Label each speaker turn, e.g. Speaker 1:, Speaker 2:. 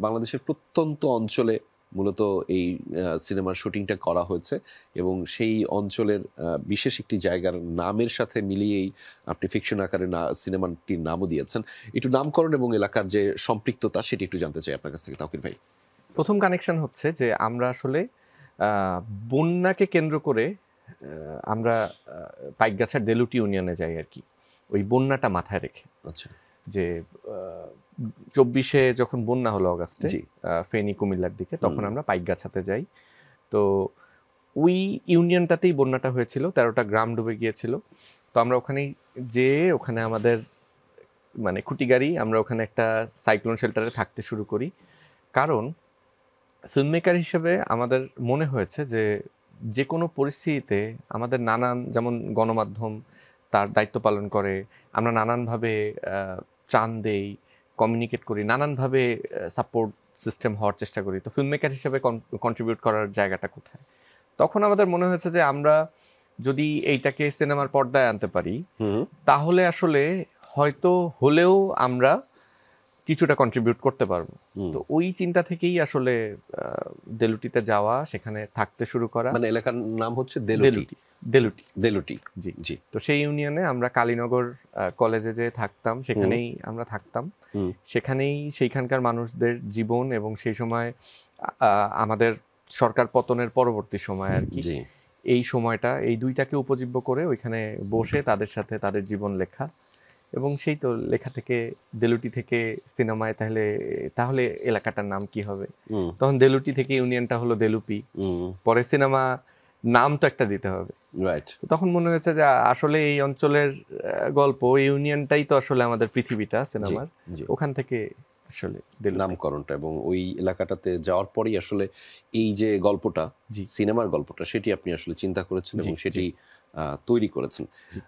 Speaker 1: বাংলাদেশের প্রত্যন্ত অঞ্চলে মূলত এই সিনেমার শুটিংটা করা হয়েছে এবং সেই অঞ্চলের বিশেষ একটি জায়গার নামের সাথে মিলিয়েই আপনি ফিকশন আকারে সিনেমাটির নামও দিয়েছেন। একটু নামকরণ এবং এলাকার যে সম্পৃক্ততা সেটি একটু জানতে চাই আপনার কাছ থেকে তাওকির ভাই।
Speaker 2: প্রথম কানেকশন হচ্ছে যে আমরা আসলে বন্যাকে কেন্দ্র করে আমরা পাইকগাছার দেলুটি ইউনিয়নে যাই আর কি, ওই বন্যাটা মাথায় রেখে।
Speaker 1: আচ্ছা,
Speaker 2: যে 24-এ যখন বন্যা হলো অগাস্টে ফেনী কুমিল্লার দিকে, তখন আমরা পাইকগাছাতে যাই। তো ওই ইউনিয়নটাতেই বন্যাটা হয়েছিল, 13টা গ্রাম ডুবে গিয়েছিল। তো আমরা ওখানেই ওখানে আমাদের মানে খুঁটি গাড়ি, আমরা ওখানে একটা সাইক্লোন শেল্টারে থাকতে শুরু করি। কারণ ফিল্ম মেকার হিসেবে আমাদের মনে হয়েছে যে কোনো পরিস্থিতিতে আমাদের নানান, যেমন গণমাধ্যম তার দায়িত্ব পালন করে, আমরা নানানভাবে ত্রাণ দেই, কমিউনিকেট করি, নানানভাবে সাপোর্ট সিস্টেম হওয়ার চেষ্টা করি। তো ফিল্ম মেকার হিসেবে কন্ট্রিবিউট করার জায়গাটা কোথায়? তখন আমাদের মনে হয়েছে যে আমরা যদি এইটাকে সিনেমার পর্দায় আনতে পারি, তাহলে আসলে হয়তো হলেও আমরা কিছুটা কন্ট্রিবিউট করতে পারবো। তো ওই চিন্তা থেকেই আসলে দেলুটিতে যাওয়া, সেখানে থাকতে শুরু করা।
Speaker 1: মানে এলাকার নাম হচ্ছে
Speaker 2: দেলুটি।
Speaker 1: দেলুটি।
Speaker 2: জি জি। তো সেই ইউনিয়নে আমরা কালীনগর কলেজে যে থাকতাম, সেখানেই আমরা থাকতাম। সেইখানকার মানুষদের জীবন এবং সেই সময় আমাদের সরকার পতনের পরবর্তী সময় আর কি, এই সময়টা, এই দুইটাকে উপজীব্য করে ওইখানে বসে তাদের সাথে তাদের জীবন লেখা। এবং সেই তো লেখা থেকে, দেলুটি থেকে সিনেমায় তাহলে এলাকাটার নাম কি হবে? তখন দেলুটি থেকে ইউনিয়নটা হলো দেলুপি। পরে সিনেমা নাম তো একটা দিতে হবে, রাইট? তখন মনে হয়েছে যে আসলে এই অঞ্চলের গল্প, এই ইউনিয়নটাই তো আসলে আমাদের পৃথিবীটা সিনেমার, ওখান থেকে আসলে
Speaker 1: নামকরণটা। এবং ওই এলাকাটাতে যাওয়ার পরেই আসলে এই যে গল্পটা, সিনেমার গল্পটা, সেটি আপনি আসলে চিন্তা করেছেন এবং সেটি তৈরি করেছেন।